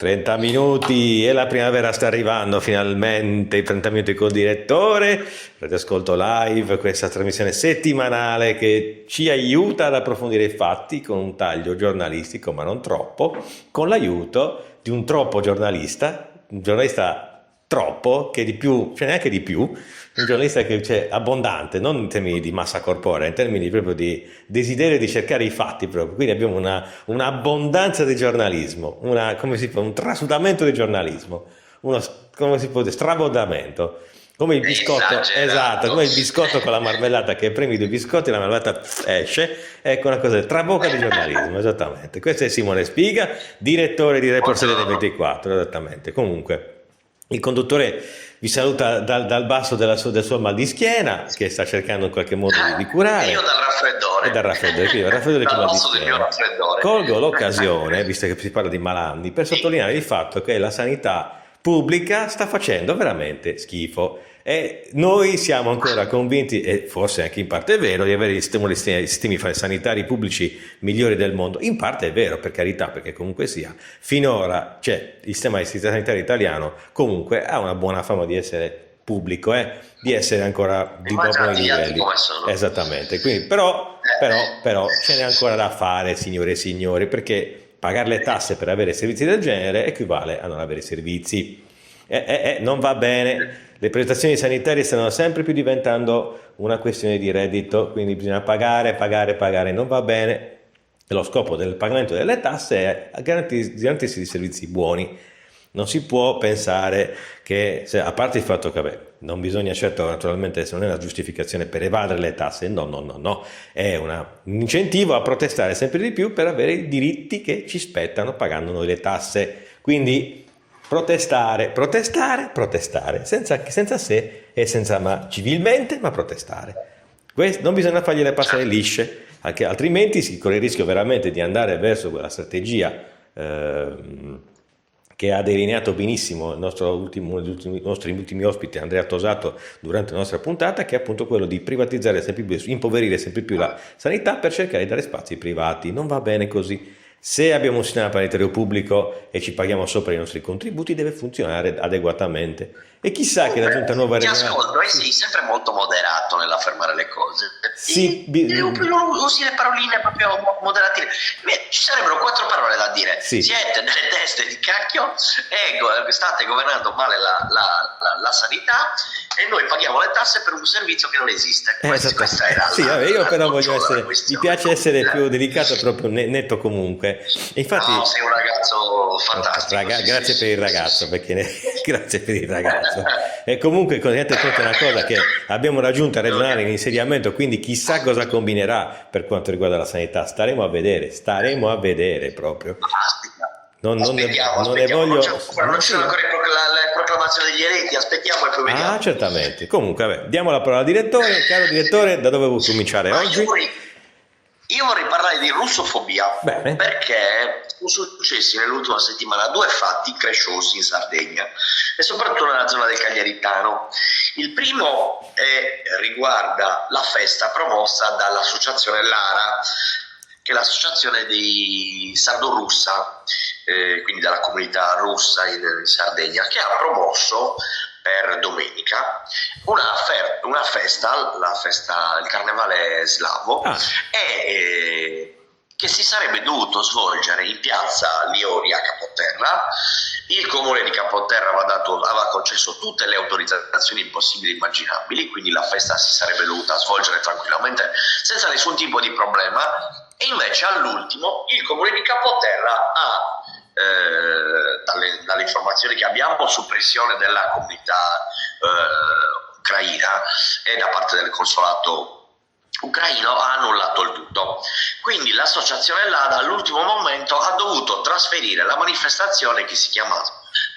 30 minuti e la primavera sta arrivando finalmente, i 30 minuti col direttore, Radio Ascolto Live, questa trasmissione settimanale che ci aiuta ad approfondire i fatti con un taglio giornalistico, ma non troppo, con l'aiuto di un troppo giornalista, un giornalista troppo, che di più, cioè neanche di più, un giornalista che c'è abbondante, non in termini di massa corporea, in termini proprio di desiderio di cercare i fatti proprio. Quindi abbiamo un'abbondanza di giornalismo, un trasudamento di giornalismo, come si può dire, strabordamento. Come il biscotto, esatto, come il biscotto con la marmellata, che premi due biscotti e la marmellata esce, ecco una cosa, trabocca di giornalismo, esattamente. Questo è Simone Spiga, direttore di Report Sedene 24, esattamente. Comunque, il conduttore vi saluta dal basso del suo mal di schiena, che sta cercando in qualche modo di curare. Io dal raffreddore. E dal raffreddore, quindi il raffreddore dal mal di basso del mio schiena. raffreddore. Colgo l'occasione, visto che si parla di malanni, per sottolineare il fatto che la sanità pubblica sta facendo veramente schifo. E noi siamo ancora convinti, e forse anche in parte è vero, di avere i sistemi sanitari pubblici migliori del mondo. In parte è vero, per carità, perché comunque sia, finora il sistema sanitario italiano comunque ha una buona fama di essere pubblico, di essere ancora di buoni livelli. Esattamente, quindi però ce n'è ancora da fare, signore e signori, perché pagare le tasse per avere servizi del genere equivale a non avere servizi. Non va bene. Le prestazioni sanitarie stanno sempre più diventando una questione di reddito, quindi bisogna pagare, non va bene. Lo scopo del pagamento delle tasse è garantirsi di servizi buoni. Non si può pensare che, a parte il fatto che non bisogna certo, naturalmente, se non è una giustificazione per evadere le tasse, no, è un incentivo a protestare sempre di più per avere i diritti che ci spettano pagando noi le tasse. Quindi protestare, senza se e senza ma, civilmente, ma protestare. Non bisogna fargliele passare lisce, anche altrimenti si corre il rischio veramente di andare verso quella strategia che ha delineato benissimo uno dei nostri ultimi ospiti, Andrea Tosato, durante la nostra puntata, che è appunto quello di privatizzare sempre più, impoverire sempre più la sanità per cercare di dare spazi ai privati. Non va bene così. Se abbiamo un sistema sanitario pubblico e ci paghiamo sopra i nostri contributi, deve funzionare adeguatamente. E chissà che la giunta nuova regionale... Ti ascolto, sei sempre molto moderato nell'affermare le cose. Sì, usi le paroline proprio moderate. Ci sarebbero 4 parole da dire. Sì. Siete delle teste di cacchio e state governando male la sanità e noi paghiamo le tasse per un servizio che non esiste. Questa era io però voglio essere... Mi piace essere più delicato, proprio netto comunque. Infatti, no, sei un ragazzo fantastico. Grazie per il ragazzo, grazie per il ragazzo. E comunque tenete conto una cosa, che abbiamo raggiunto a regionale in insediamento, quindi chissà cosa combinerà per quanto riguarda la sanità. Staremo a vedere proprio. Non ne voglio. Non ci sono ancora le proclamazioni degli eletti, aspettiamo e poi vediamo. Certamente. Comunque, diamo la parola al direttore. Caro direttore, da dove vuoi cominciare oggi? Io vorrei parlare di russofobia. Bene. Perché sono successi nell'ultima settimana 2 fatti cresciosi in Sardegna e soprattutto nella zona del Cagliaritano. Il primo riguarda la festa promossa dall'associazione Lara, che è l'associazione dei sardo-russa, quindi della comunità russa in Sardegna, che ha promosso per domenica una festa, il carnevale slavo, che si sarebbe dovuto svolgere in piazza Liori a Capoterra. Il comune di Capoterra aveva concesso tutte le autorizzazioni possibili e immaginabili, quindi la festa si sarebbe dovuta svolgere tranquillamente senza nessun tipo di problema, e invece all'ultimo il comune di Capoterra ha, dalle informazioni che abbiamo, su pressione della comunità ucraina e da parte del consolato ucraino, ha annullato il tutto. Quindi l'associazione LADA all'ultimo momento ha dovuto trasferire la manifestazione, che si chiama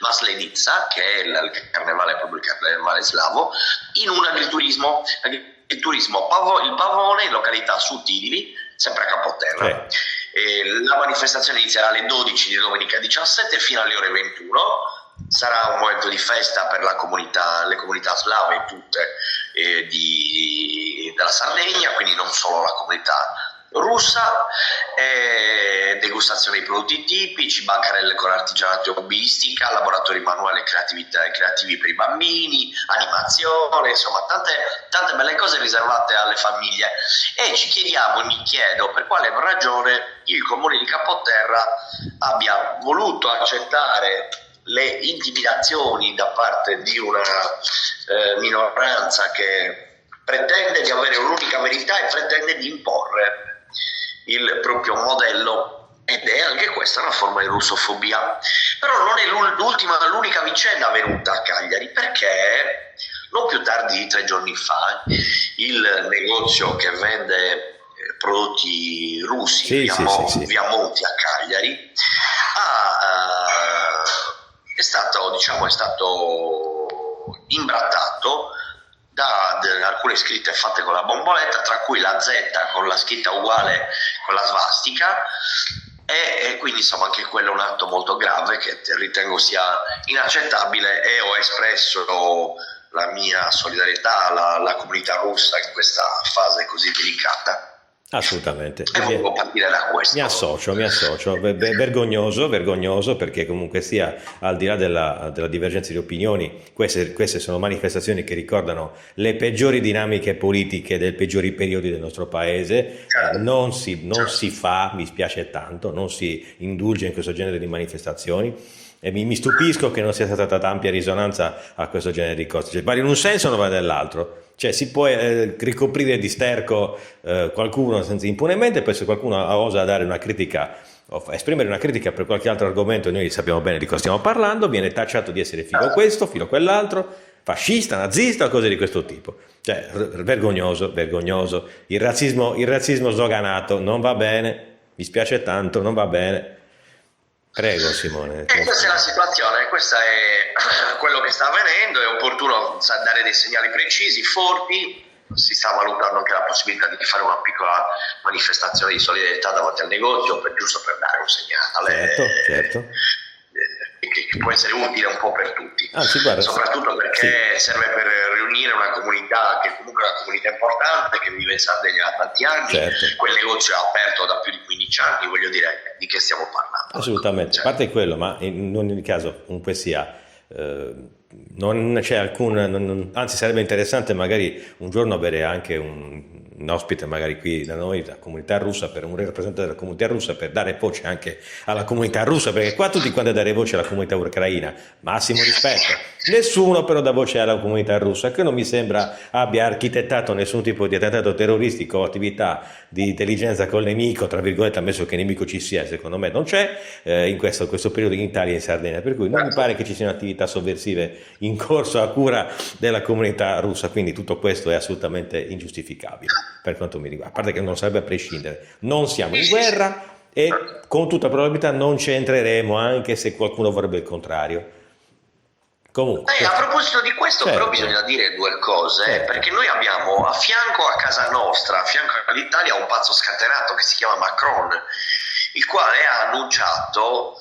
Maslenica, che è il carnevale slavo, in un agriturismo, il Pavone, in località Suttili, sempre a Capoterra. La manifestazione inizierà alle 12 di domenica 17 fino alle ore 21. Sarà un momento di festa per le comunità slave tutte della Sardegna, quindi non solo la comunità russa, degustazione di prodotti tipici, bancarelle con artigianato e hobbistica, laboratori manuali e creativi per i bambini, animazione, insomma tante belle cose riservate alle famiglie. E ci chiediamo, e mi chiedo, per quale ragione il comune di Capoterra abbia voluto accettare le intimidazioni da parte di una minoranza che pretende di avere un'unica verità e pretende di imporre il proprio modello, ed è anche questa una forma di russofobia. Però non è l'unica vicenda avvenuta a Cagliari, perché non più tardi di 3 giorni fa il negozio che vende prodotti russi via Monti a Cagliari è stato imbrattato da alcune scritte fatte con la bomboletta, tra cui la Z con la scritta uguale con la svastica, e quindi insomma anche quello è un atto molto grave che ritengo sia inaccettabile, e ho espresso la mia solidarietà alla comunità russa in questa fase così delicata. Assolutamente. E volevo partire da questo. Mi associo. Vergognoso, perché comunque sia, al di là della divergenza di opinioni, queste sono manifestazioni che ricordano le peggiori dinamiche politiche dei peggiori periodi del nostro paese. Certo. Non si fa, mi spiace tanto, non si indulge in questo genere di manifestazioni. E mi stupisco che non sia stata tanta ampia risonanza a questo genere di cose. Cioè, va in un senso o non va nell'altro. Cioè, si può ricoprire di sterco qualcuno senza impunemente, poi se qualcuno osa dare una critica, esprimere una critica per qualche altro argomento, noi sappiamo bene di cosa stiamo parlando, viene tacciato di essere filo questo, filo quell'altro, fascista, nazista o cose di questo tipo. Cioè, vergognoso. Il razzismo sdoganato non va bene, mi spiace tanto, non va bene. Prego Simone. Questa è la situazione, questo è quello che sta avvenendo, è opportuno dare dei segnali precisi, forti. Si sta valutando anche la possibilità di fare una piccola manifestazione di solidarietà davanti al negozio, giusto per dare un segnale. Certo. Che può essere utile un po' per tutti. Anzi, guarda, soprattutto perché serve per riunire una comunità che comunque è una comunità importante, che vive in Sardegna da tanti anni. Certo. Quel negozio è aperto da più di 15 anni, voglio dire, di che stiamo parlando? Assolutamente, a parte quello, ma in ogni caso comunque sia, non c'è anzi sarebbe interessante magari un giorno avere anche un ospite magari qui da noi, la comunità russa, per un rappresentante della comunità russa, per dare voce anche alla comunità russa, perché qua tutti quanti a dare voce alla comunità ucraina, massimo rispetto, nessuno però dà voce alla comunità russa, che non mi sembra abbia architettato nessun tipo di attentato terroristico o attività di intelligenza col nemico, tra virgolette, ammesso che nemico ci sia, secondo me non c'è in questo periodo in Italia e in Sardegna, per cui non mi pare che ci siano attività sovversive in corso a cura della comunità russa, quindi tutto questo è assolutamente ingiustificabile per quanto mi riguarda, a parte che non sarebbe a prescindere, non siamo in guerra e con tutta probabilità non ci entreremo, anche se qualcuno vorrebbe il contrario. Comunque, a proposito di questo, certo, però bisogna dire due cose, certo, perché noi abbiamo a fianco a casa nostra, a fianco all'Italia, un pazzo scatenato che si chiama Macron, il quale ha annunciato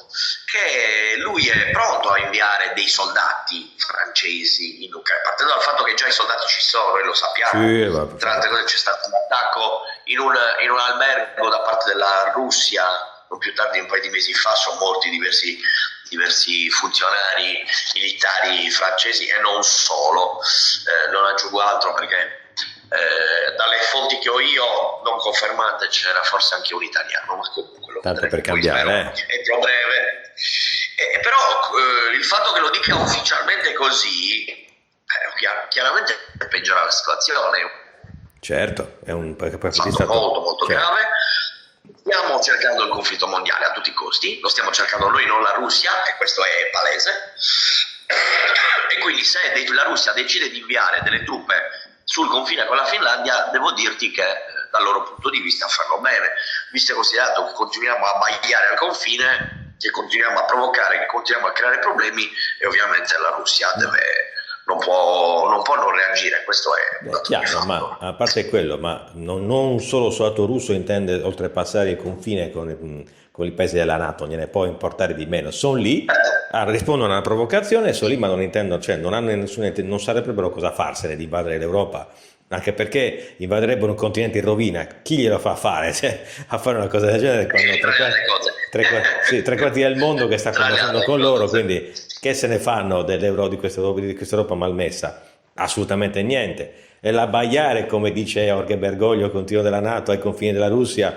che lui è pronto a inviare dei soldati francesi in Ucraina, partendo dal fatto che già i soldati ci sono e lo sappiamo. sì, Tra altre cose c'è stato un attacco in un albergo da parte della Russia, non più tardi, un paio di mesi fa, sono morti diversi funzionari militari francesi e non solo. Non aggiungo altro perché dalle fonti che ho io non confermate c'era forse anche un italiano, ma comunque lo tanto per cambiare, entro breve. Però il fatto che lo dica ufficialmente così chiaramente peggiora la situazione. certo, è un molto grave. Stiamo cercando il conflitto mondiale a tutti i costi, lo stiamo cercando noi, non la Russia, e questo è palese. E quindi se la Russia decide di inviare delle truppe sul confine con la Finlandia, devo dirti che dal loro punto di vista fanno bene, visto e considerato che continuiamo a bagliare al confine, che continuiamo a provocare, che continuiamo a creare problemi, e ovviamente la Russia non può non reagire. Questo è chiaro, ma a parte quello, ma non solo sul lato russo intende oltrepassare il confine con i paesi della NATO, gliene può importare di meno, sono lì, rispondono a una provocazione, sono lì, ma non intendono, cioè non saprebbero cosa farsene di invadere l'Europa, anche perché invaderebbero un continente in rovina, chi glielo fa fare? Cioè, a fare una cosa del genere quando tre quarti del mondo che sta combattendo con loro, quindi che se ne fanno di questa Europa malmessa? Assolutamente niente. E l'abbaiare, come dice Jorge Bergoglio, continuo della NATO ai confini della Russia,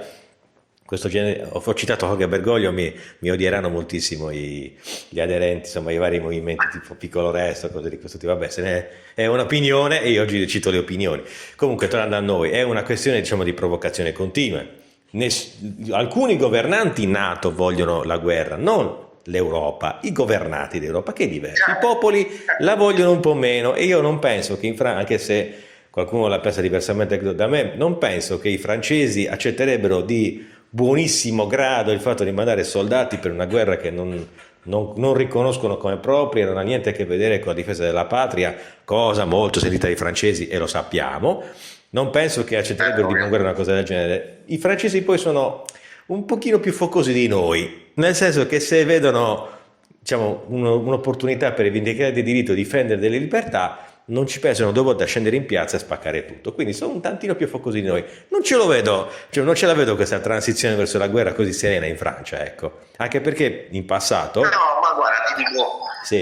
questo genere, ho citato Jorge Bergoglio, mi odieranno moltissimo gli aderenti, insomma i vari movimenti tipo Piccolo Resto, cose di questo tipo, vabbè, è un'opinione e io oggi cito le opinioni. Comunque, tornando a noi, è una questione, diciamo, di provocazione continue. Alcuni governanti NATO vogliono la guerra, non l'Europa, i governati d'Europa, che è diverso. I popoli la vogliono un po' meno e io non penso che anche se qualcuno la pensa diversamente da me, non penso che i francesi accetterebbero di buonissimo grado il fatto di mandare soldati per una guerra che non riconoscono come propria, non ha niente a che vedere con la difesa della patria, cosa molto sentita dai francesi e lo sappiamo. Non penso che accetterebbero di mandare una cosa del genere. I francesi poi sono un pochino più focosi di noi, nel senso che se vedono, diciamo, un'opportunità per rivendicare dei diritti o difendere delle libertà, non ci pensano due volte a scendere in piazza e spaccare tutto, quindi sono un tantino più focosi di noi. Non ce lo vedo, cioè non ce la vedo questa transizione verso la guerra così serena in Francia, ecco, anche perché in passato... No, ma guarda, ti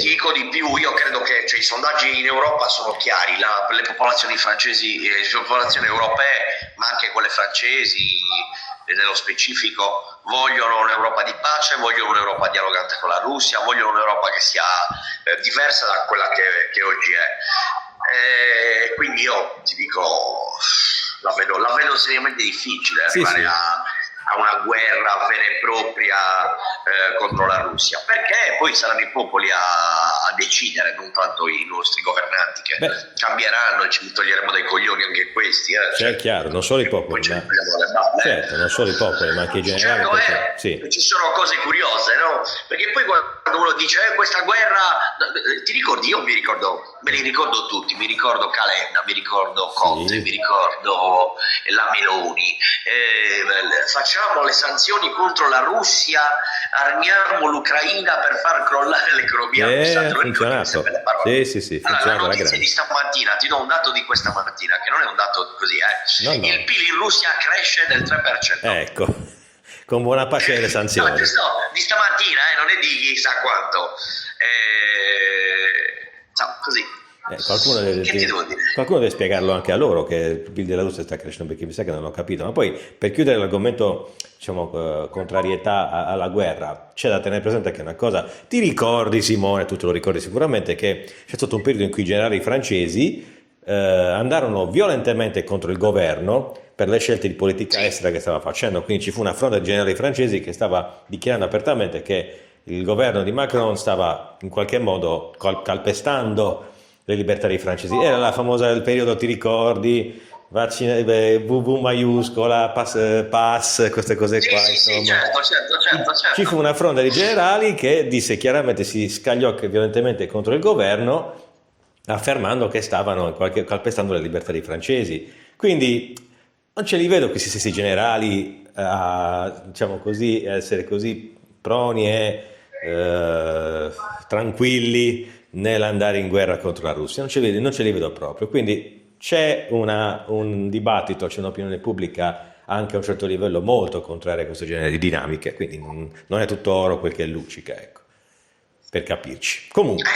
dico di più, io credo che i sondaggi in Europa sono chiari, le popolazioni francesi, le popolazioni europee, ma anche quelle francesi, nello specifico, vogliono un'Europa di pace, vogliono un'Europa dialogante con la Russia, vogliono un'Europa che sia diversa da quella che oggi è. Quindi io ti dico, la vedo seriamente difficile arrivare a una guerra vera e propria contro la Russia, perché poi saranno i popoli a decidere, non tanto i nostri governanti che cambieranno e ci toglieremo dai coglioni anche questi. Cioè, è chiaro, non solo i popoli, certo, non solo i popoli, ma anche i generali. Certo, ci sono cose curiose, no? Perché poi quando uno dice questa guerra, ti ricordi? Io me li ricordo tutti, mi ricordo Calenda, mi ricordo Conte, mi ricordo la Meloni, facciamo le sanzioni contro la Russia, armiamo l'Ucraina per far crollare l'economia russa. Ha funzionato. Sì, allora, la notizia di stamattina, ti do un dato di questa mattina, che non è un dato così, No. Il PIL in Russia cresce del 3%. Ecco, con buona pace delle sanzioni. No, di stamattina, non è di chissà quanto. Così. Qualcuno deve spiegarlo anche a loro che il PIL della Russia sta crescendo, perché mi sa che non ho capito. Ma poi, per chiudere l'argomento, diciamo, contrarietà alla guerra, c'è da tenere presente che una cosa, ti ricordi, Simone, tu te lo ricordi sicuramente, che c'è stato un periodo in cui i generali francesi andarono violentemente contro il governo per le scelte di politica estera che stava facendo, quindi ci fu una fronda di generali francesi che stava dichiarando apertamente che il governo di Macron stava in qualche modo calpestando le libertà dei francesi. Era la famosa del periodo, ti ricordi? VV maiuscola, pass, queste cose qua. Sì, certo. Ci fu una fronda di generali che disse chiaramente, si scagliò violentemente contro il governo, affermando che stavano calpestando le libertà dei francesi. Quindi non ce li vedo questi stessi generali a, diciamo così, essere così proni e tranquilli nell'andare in guerra contro la Russia. Non ce li vedo proprio. Quindi c'è un dibattito, c'è un'opinione pubblica anche a un certo livello molto contraria a questo genere di dinamiche, quindi non è tutto oro quel che luccica, ecco, per capirci. Comunque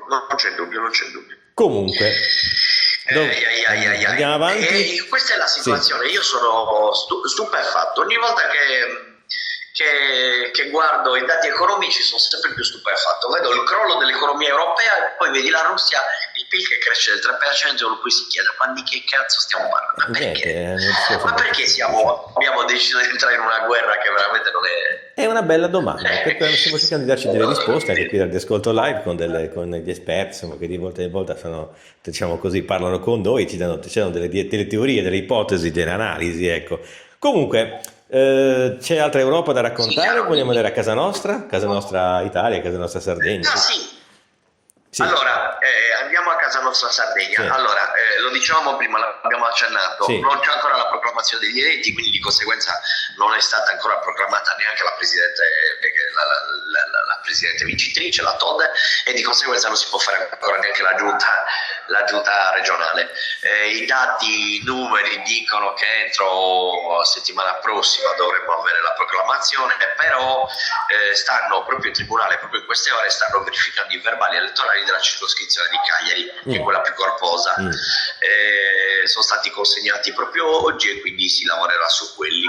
non c'è dubbio. Comunque andiamo avanti. Questa è la situazione. Io sono stupefatto ogni volta che guardo i dati economici, sono sempre più stupefatto. Vedo il crollo dell'economia europea e poi vedi la Russia, il PIL che cresce del 3%, e uno poi si chiede: ma di che cazzo stiamo parlando? Perché abbiamo deciso di entrare in una guerra che veramente non è... È una bella domanda, perché stiamo cercando di darci delle risposte anche qui dal Ascolto Live con gli esperti, insomma, che di volta in volta diciamo così, parlano con noi, ci danno delle teorie, delle ipotesi, delle analisi, ecco. Comunque, c'è altra Europa da raccontare o vogliamo andare a casa nostra Italia, casa nostra Sardegna? Sì. Allora, andiamo a casa nostra Sardegna. Sì. Allora, lo dicevamo prima, l'abbiamo accennato, non c'è ancora la proclamazione degli eletti, quindi di conseguenza non è stata ancora proclamata neanche la presidente vincitrice, la Tode, e di conseguenza non si può fare ancora neanche la giunta la giunta regionale. I dati, i numeri dicono che entro la settimana prossima dovremmo avere la proclamazione, però stanno proprio in tribunale, proprio in queste ore stanno verificando i verbali elettorali della circoscrizione di Cagliari, che è quella più corposa. Sono stati consegnati proprio oggi e quindi si lavorerà su quelli.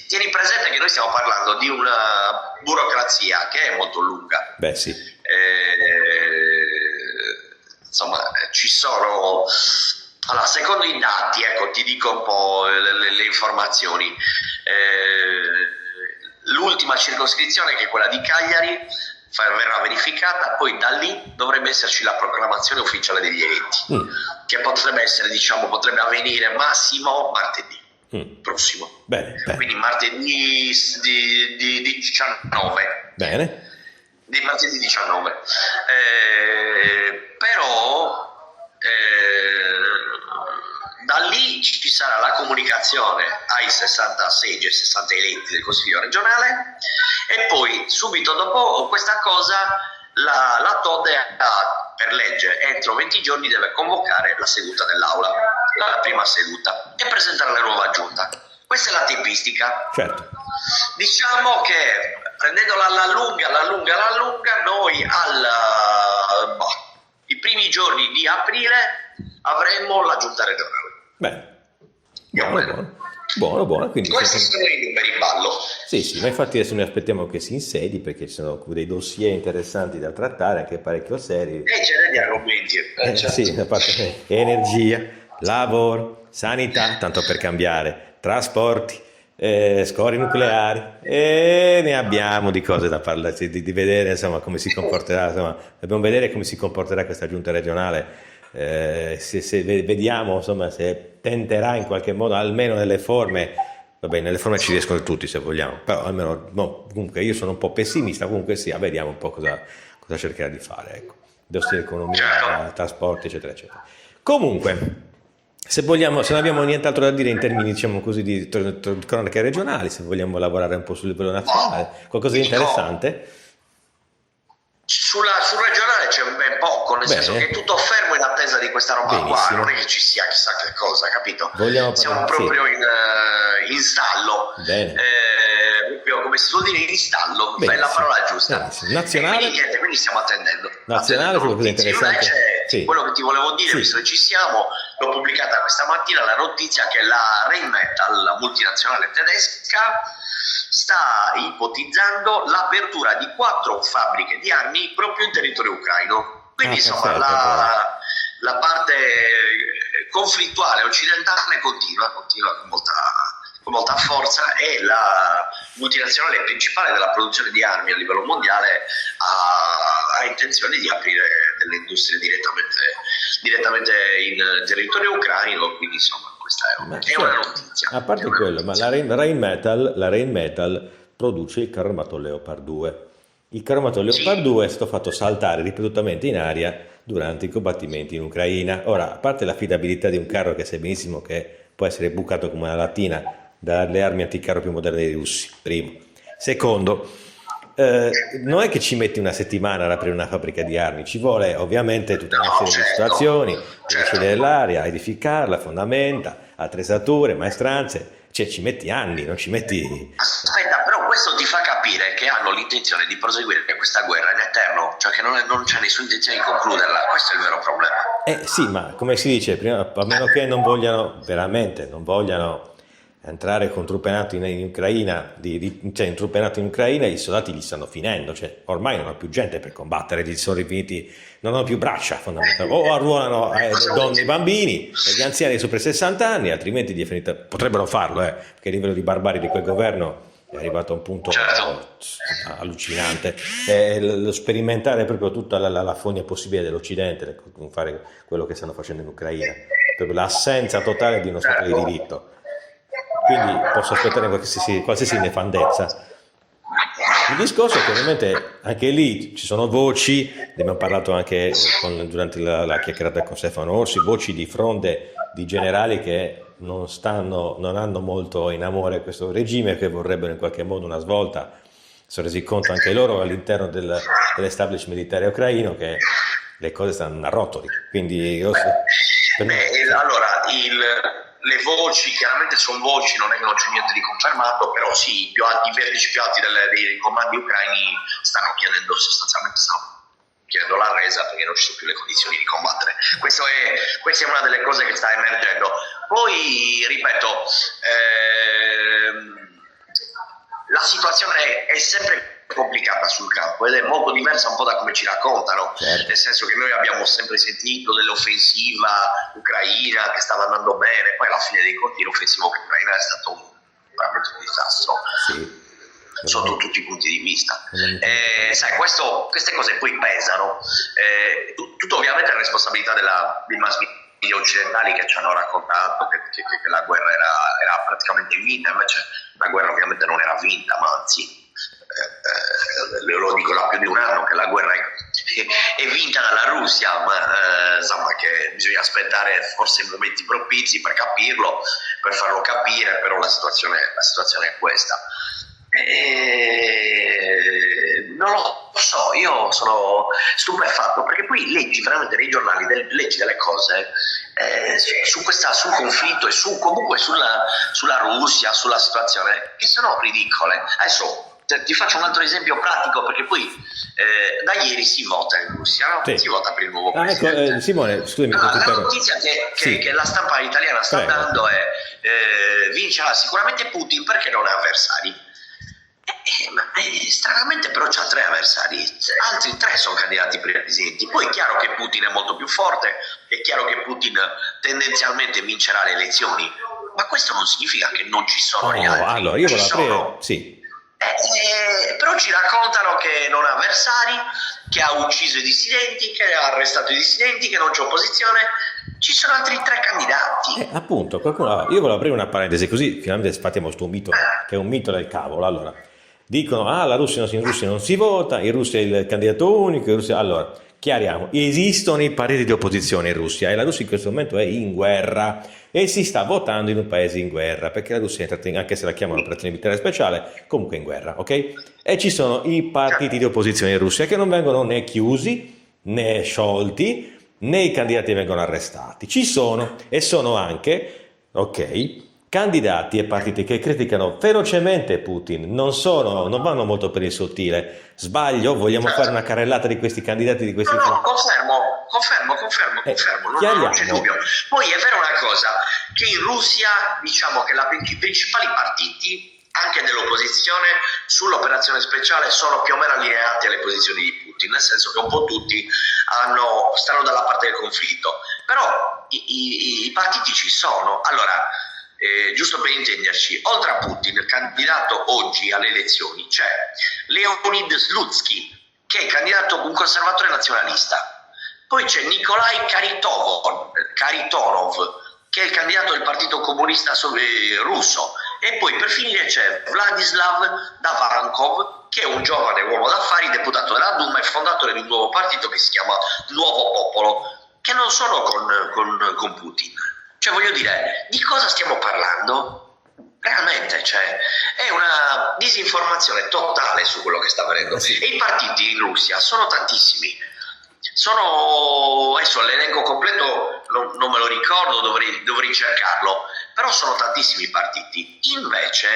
Tieni presente che noi stiamo parlando di una burocrazia che è molto lunga. Beh, sì. Insomma, ci sono. Allora, secondo i dati, ecco, ti dico un po' le informazioni. L'ultima circoscrizione, che è quella di Cagliari, verrà verificata, poi da lì dovrebbe esserci la proclamazione ufficiale degli eletti, che potrebbe essere, potrebbe avvenire massimo martedì prossimo. Bene. Quindi martedì di 19. Bene. Di martedì 19. Però da lì ci sarà la comunicazione ai 60 seggi, ai 60 eletti del Consiglio regionale, e poi subito dopo questa cosa la Tode per legge entro 20 giorni deve convocare la seduta dell'Aula, la prima seduta, e presentare la nuova giunta. Questa è la tempistica. Certo. Diciamo che prendendola alla lunga, noi i primi giorni di aprile avremo la giunta regionale. Bene. Buono. Quindi questi sono i numeri in ballo. Sì, ma infatti adesso noi aspettiamo che si insedi, perché ci sono dei dossier interessanti da trattare, anche parecchio seri. E ce ne di argomenti. Certo. Sì, da parte energia, lavoro, sanità, tanto per cambiare, trasporti, scorie nucleari, e ne abbiamo di cose da parlare, di vedere, insomma, come si comporterà, dobbiamo vedere come si comporterà questa giunta regionale. Se vediamo, insomma, se tenterà in qualche modo, almeno nelle forme, nelle forme ci riescono tutti se vogliamo, però almeno comunque io sono un po' pessimista, comunque sia, vediamo un po' cosa cercherà di fare, ecco, dossier economia, trasporti, eccetera. Comunque, se non abbiamo nient'altro da dire in termini, diciamo così, di cronache regionali, se vogliamo lavorare un po' sul livello nazionale, qualcosa di interessante. Sul regionale c'è un ben poco, nel senso che è tutto fermo in attesa di questa roba qua, non è che ci sia chissà che cosa, capito? Siamo proprio in stallo, proprio come si suol dire, in stallo, è la parola giusta. Nazionale. Quindi stiamo attendendo. Nazionale, quello interessante. Quello che ti volevo dire, visto che ci siamo, l'ho pubblicata questa mattina la notizia che la Rheinmetall, la multinazionale tedesca, sta ipotizzando l'apertura di 4 fabbriche di armi proprio in territorio ucraino. Quindi insomma la parte conflittuale occidentale continua con molta forza, e la multinazionale principale della produzione di armi a livello mondiale ha intenzione di aprire delle industrie direttamente in territorio ucraino, quindi insomma questa è una notizia. A parte quello, ma la Rheinmetall produce il carro armato Leopard 2. Il carro armato Leopard 2 è stato fatto saltare ripetutamente in aria durante i combattimenti in Ucraina. Ora, a parte l'affidabilità di un carro, che sai benissimo che può essere bucato come una lattina dalle armi anticarro più moderne dei russi, primo. Secondo, non è che ci metti una settimana ad aprire una fabbrica di armi, ci vuole ovviamente tutta una serie di situazioni, decidere l'area, edificarla, fondamenta, attrezzature, maestranze, cioè ci metti anni, non ci metti... Aspetta, però questo ti fa capire che hanno l'intenzione di proseguire questa guerra in eterno, cioè che non c'è nessuna intenzione di concluderla, questo è il vero problema. Sì, ma come si dice, prima, a meno che non vogliano entrare con truppe NATO in Ucraina, in truppe NATO in Ucraina, i soldati gli stanno finendo, cioè ormai non hanno più gente per combattere, gli sono rifiniti, non hanno più braccia fondamentalmente, o arruolano donne e bambini e gli anziani sopra i 60 anni, altrimenti potrebbero farlo, perché il livello di barbarie di quel governo è arrivato a un punto allucinante, lo sperimentare proprio tutta la fogna possibile dell'Occidente, fare quello che stanno facendo in Ucraina, proprio l'assenza totale di uno Stato di diritto. Quindi posso aspettare qualsiasi nefandezza. Il discorso è che ovviamente anche lì ci sono voci, ne abbiamo parlato anche durante la chiacchierata con Stefano Orsi, voci di fronde di generali che non hanno molto in amore questo regime, che vorrebbero in qualche modo una svolta. Sono resi conto anche loro all'interno dell'establishment militare ucraino che le cose stanno a rotoli. Quindi io Allora, le voci chiaramente sono voci, non è che non c'è niente di confermato, però sì, i vertici più alti dei comandi ucraini stanno chiedendo la resa perché non ci sono più le condizioni di combattere. Questa è una delle cose che sta emergendo. Poi, ripeto, la situazione è sempre complicata sul campo ed è molto diversa un po' da come ci raccontano, certo. Nel senso che noi abbiamo sempre sentito dell'offensiva ucraina che stava andando bene, poi alla fine dei conti l'offensiva ucraina è stato veramente un disastro. Sì. Sotto tutti i punti di vista. Sai, queste cose poi pesano. Tutto ovviamente è responsabilità dei mass media occidentali che ci hanno raccontato che la guerra era praticamente vinta, invece la guerra ovviamente non era vinta, ma anzi lo dico da più di un anno che la guerra è vinta dalla Russia, ma insomma che bisogna aspettare forse i momenti propizi per capirlo, per farlo capire, però la situazione è questa. Non lo so, io sono stupefatto perché poi leggi veramente nei giornali leggi delle cose sul conflitto e comunque sulla Russia, sulla situazione che sono ridicole. Adesso ti faccio un altro esempio pratico, perché poi da ieri si vota in Russia, no? Sì. Si vota per il nuovo presidente. Ecco, Simone, scusami, la notizia che la stampa italiana sta dando è vincerà sicuramente Putin perché non ha avversari. Ma stranamente però c'ha 3 avversari, altri 3 sono candidati presidenti. Poi è chiaro che Putin è molto più forte, è chiaro che Putin tendenzialmente vincerà le elezioni, ma questo non significa che non ci sono gli altri. Allora io volevo sì. Però ci raccontano che non ha avversari, che ha ucciso i dissidenti, che ha arrestato i dissidenti, che non c'è opposizione. Ci sono altri 3 candidati. Appunto, io volevo aprire una parentesi così finalmente sfatiamo questo mito, che è un mito del cavolo. Allora, dicono, la Russia non si vota, in Russia è il candidato unico, allora, chiariamo, esistono i partiti di opposizione in Russia e la Russia in questo momento è in guerra e si sta votando in un paese in guerra, perché la Russia è entrata anche se la chiamano operazione militare speciale, comunque in guerra, ok? E ci sono i partiti di opposizione in Russia che non vengono né chiusi né sciolti, né i candidati vengono arrestati. Ci sono, e sono anche, ok, candidati e partiti che criticano ferocemente Putin, non vanno molto per il sottile. Sbaglio? Vogliamo fare una carrellata di questi candidati, di questi... No, confermo, non c'è dubbio. Poi è vera una cosa, che in Russia diciamo che i principali partiti, anche dell'opposizione, sull'operazione speciale sono più o meno allineati alle posizioni di Putin, nel senso che un po' tutti stanno dalla parte del conflitto, però i partiti ci sono. Allora, giusto per intenderci, oltre a Putin, il candidato oggi alle elezioni c'è Leonid Slutsky, che è candidato un conservatore nazionalista. Poi c'è Nikolai Karitonov, che è il candidato del Partito Comunista Russo. E poi per finire c'è Vladislav Davankov, che è un giovane uomo d'affari, deputato della Duma e fondatore di un nuovo partito che si chiama Nuovo Popolo, che non sono con Putin. Cioè, voglio dire, di cosa stiamo parlando? Realmente, cioè, è una disinformazione totale su quello che sta avvenendo. E i partiti in Russia sono tantissimi. Adesso l'elenco completo non me lo ricordo, dovrei cercarlo, però sono tantissimi partiti. Invece,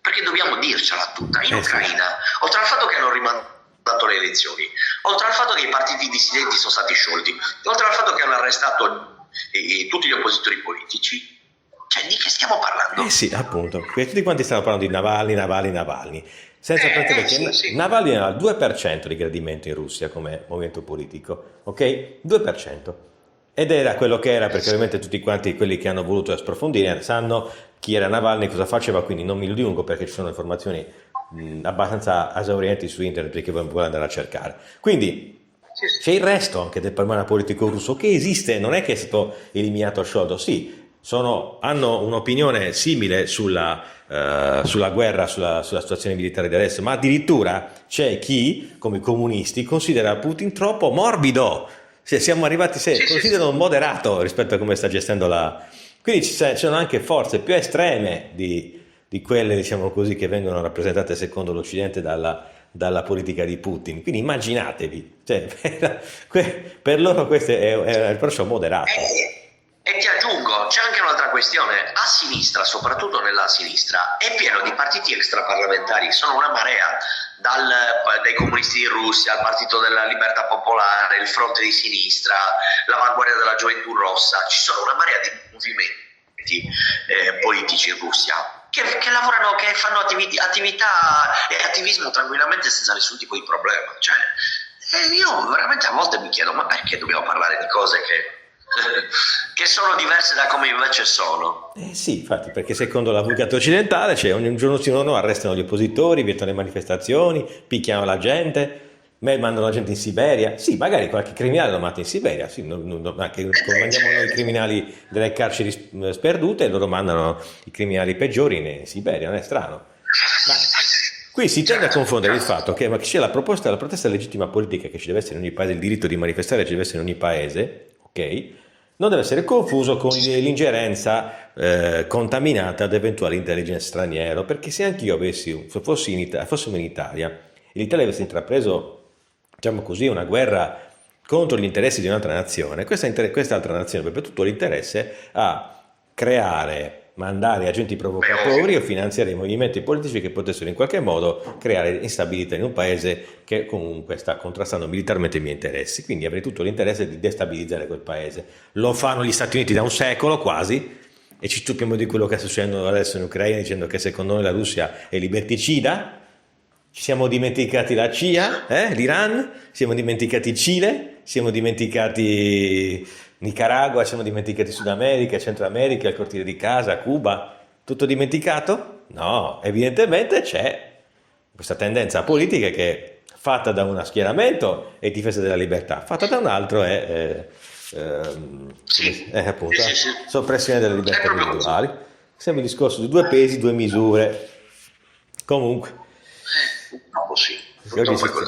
perché dobbiamo dircela tutta, in Ucraina, oltre al fatto che hanno rimandato le elezioni, oltre al fatto che i partiti dissidenti sono stati sciolti, oltre al fatto che hanno arrestato tutti gli oppositori politici, cioè di che stiamo parlando? Sì, appunto, perché tutti quanti stanno parlando di Navalny, senza pensare che Navalny ha il 2% di gradimento in Russia come movimento politico, ok? 2%. Ed era quello che era, perché ovviamente tutti quanti quelli che hanno voluto approfondire sanno chi era Navalny, cosa faceva, quindi non mi dilungo perché ci sono informazioni abbastanza esaurienti su internet perché vuole andare a cercare. Quindi c'è il resto anche del panorama politico russo che esiste, non è che è stato eliminato o sciolto, sì, hanno un'opinione simile sulla guerra, sulla situazione militare di adesso, ma addirittura c'è chi, come i comunisti, considera Putin troppo morbido. Siamo arrivati, considerano moderato rispetto a come sta gestendo Quindi ci sono anche forze più estreme di quelle, diciamo così, che vengono rappresentate secondo l'Occidente dalla dalla politica di Putin. Quindi immaginatevi, cioè, per loro questo è il approccio moderato. E ti aggiungo, c'è anche un'altra questione: a sinistra, soprattutto nella sinistra, è pieno di partiti extraparlamentari, sono una marea, dai comunisti di Russia al Partito della Libertà Popolare, il Fronte di Sinistra, l'Avanguardia della Gioventù Rossa. Ci sono una marea di movimenti politici in Russia che lavorano, che fanno attività e attivismo tranquillamente senza nessun tipo di problema. Cioè, io veramente a volte mi chiedo, ma perché dobbiamo parlare di cose che sono diverse da come invece sono? Sì, infatti, perché secondo la vulgata occidentale, cioè, ogni giorno sì o no arrestano gli oppositori, vietano le manifestazioni, picchiano la gente, mandano la gente in Siberia. Sì, magari qualche criminale lo manda in Siberia, sì, anche come mandiamo noi i criminali delle carceri sperdute, loro mandano i criminali peggiori in Siberia, non è strano. Ma qui si tende a confondere il fatto che c'è la protesta legittima politica che ci deve essere in ogni paese, il diritto di manifestare ci deve essere in ogni paese, ok? Non deve essere confuso con l'ingerenza contaminata da eventuali intelligence straniero, perché se anch'io fossimo in Italia e l'Italia avesse intrapreso, diciamo così, una guerra contro gli interessi di un'altra nazione, questa altra nazione avrebbe tutto l'interesse a creare, mandare agenti provocatori o finanziare i movimenti politici che potessero in qualche modo creare instabilità in un paese che comunque sta contrastando militarmente i miei interessi, quindi avrei tutto l'interesse di destabilizzare quel paese. Lo fanno gli Stati Uniti da un secolo quasi, e ci stupiamo di quello che sta succedendo adesso in Ucraina, dicendo che secondo noi la Russia è liberticida. Ci siamo dimenticati la CIA, l'Iran, siamo dimenticati il Cile, siamo dimenticati Nicaragua, siamo dimenticati Sud America, Centro America, il cortile di casa, Cuba. Tutto dimenticato? No, evidentemente c'è questa tendenza politica che fatta da uno schieramento è difesa della libertà, fatta da un altro è appunto soppressione delle libertà individuali. Sembra il discorso di 2 pesi, 2 misure. Comunque.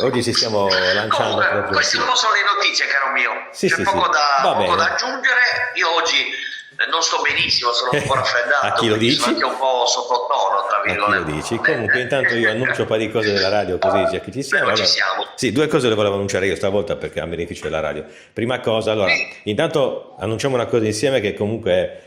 Oggi ci stiamo lanciando. Comunque, proprio. Queste sono le notizie, caro mio. C'è poco da aggiungere. Io oggi non sto benissimo, sono un po' raffreddato. A chi lo dici? Sono anche un po' sottotono, tra virgolette. A chi lo dici? Comunque intanto io annuncio un po' di cose della radio, così già che ci siamo. Allora, ci siamo. Sì, 2 cose le volevo annunciare io stavolta perché a beneficio della radio. Prima cosa, allora, intanto annunciamo una cosa insieme, che comunque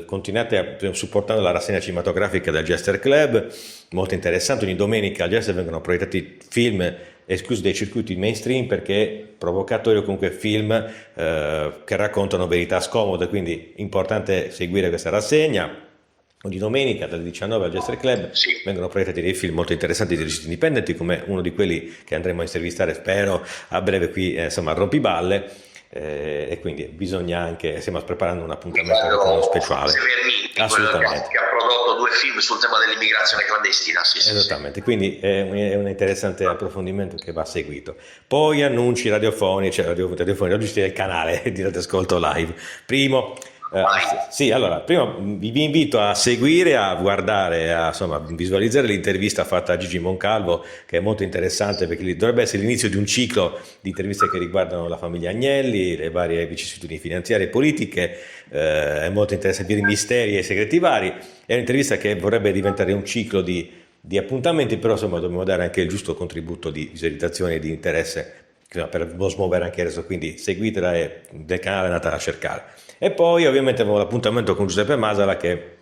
continuate supportando la rassegna cinematografica del Jester Club, molto interessante. Ogni domenica al Jester vengono proiettati film esclusi dai circuiti mainstream, perché provocatori o comunque film che raccontano verità scomode, quindi importante seguire questa rassegna. Ogni domenica dalle 19 al Jester Club vengono proiettati dei film molto interessanti di registi indipendenti, come uno di quelli che andremo a intervistare, spero, a breve qui, insomma, a Rompiballe. E quindi bisogna anche, stiamo preparando un appuntamento con uno speciale. Severnini, assolutamente, che ha prodotto 2 film sul tema dell'immigrazione clandestina. Esattamente, quindi è un interessante approfondimento che va seguito. Poi annunci radiofonici, oggi c'è il canale di Radio Ascolto Live. Primo, allora, prima vi invito a seguire, a guardare, a visualizzare l'intervista fatta a Gigi Moncalvo, che è molto interessante, perché dovrebbe essere l'inizio di un ciclo di interviste che riguardano la famiglia Agnelli, le varie vicissitudini finanziarie e politiche. È molto interessante, i misteri e i segreti vari. È un'intervista che vorrebbe diventare un ciclo di appuntamenti, però dobbiamo dare anche il giusto contributo di visualizzazione e di interesse per non smuovere anche adesso, quindi seguitela e del canale andate a cercare. E poi ovviamente avevo l'appuntamento con Giuseppe Masala, che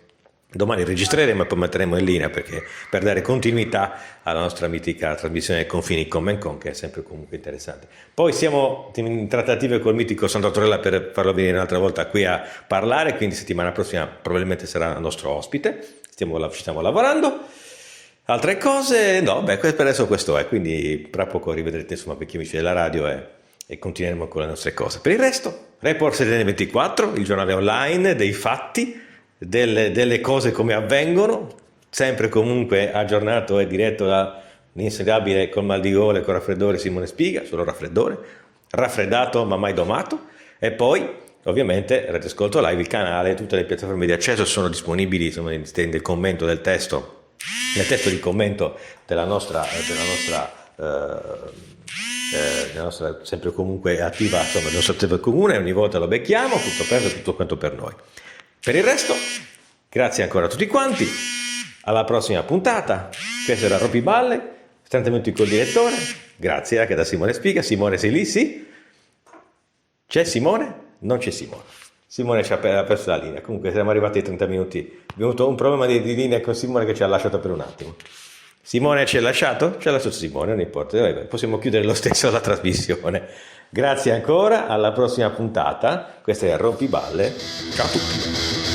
domani registreremo e poi metteremo in linea, perché per dare continuità alla nostra mitica trasmissione Confini Con, che è sempre comunque interessante. Poi siamo in trattative col mitico Sandro Torella per farlo venire un'altra volta qui a parlare, quindi settimana prossima probabilmente sarà il nostro ospite. Ci stiamo lavorando. Altre cose? No, per adesso questo è, quindi tra poco rivedrete vecchi amici della radio e continueremo con le nostre cose. Per il resto, Report SDN24, il giornale online dei fatti, delle cose come avvengono, sempre comunque aggiornato e diretto dall'insediabile col mal di gola e col raffreddore Simone Spiga, solo raffreddato ma mai domato. E poi ovviamente Radio Ascolto Live, il canale, tutte le piattaforme di accesso sono disponibili, nel commento del testo. Nel testo di commento della nostra sempre comunque attiva, il nostro attivo comune, ogni volta lo becchiamo, tutto perso, tutto quanto per noi. Per il resto, grazie ancora a tutti quanti, alla prossima puntata. Questo era Rompiballe, 30 minuti col direttore, grazie anche da Simone Spiga. Simone, sei lì? Sì? C'è Simone? Non c'è Simone. Simone ci ha perso la linea. Comunque siamo arrivati ai 30 minuti. Abbiamo avuto un problema di linea con Simone che ci ha lasciato per un attimo. Simone ci ha lasciato? Ci ha lasciato Simone, non importa. Vabbè, possiamo chiudere lo stesso la trasmissione. Grazie ancora, alla prossima puntata. Questa è Rompiballe. Ciao a tutti.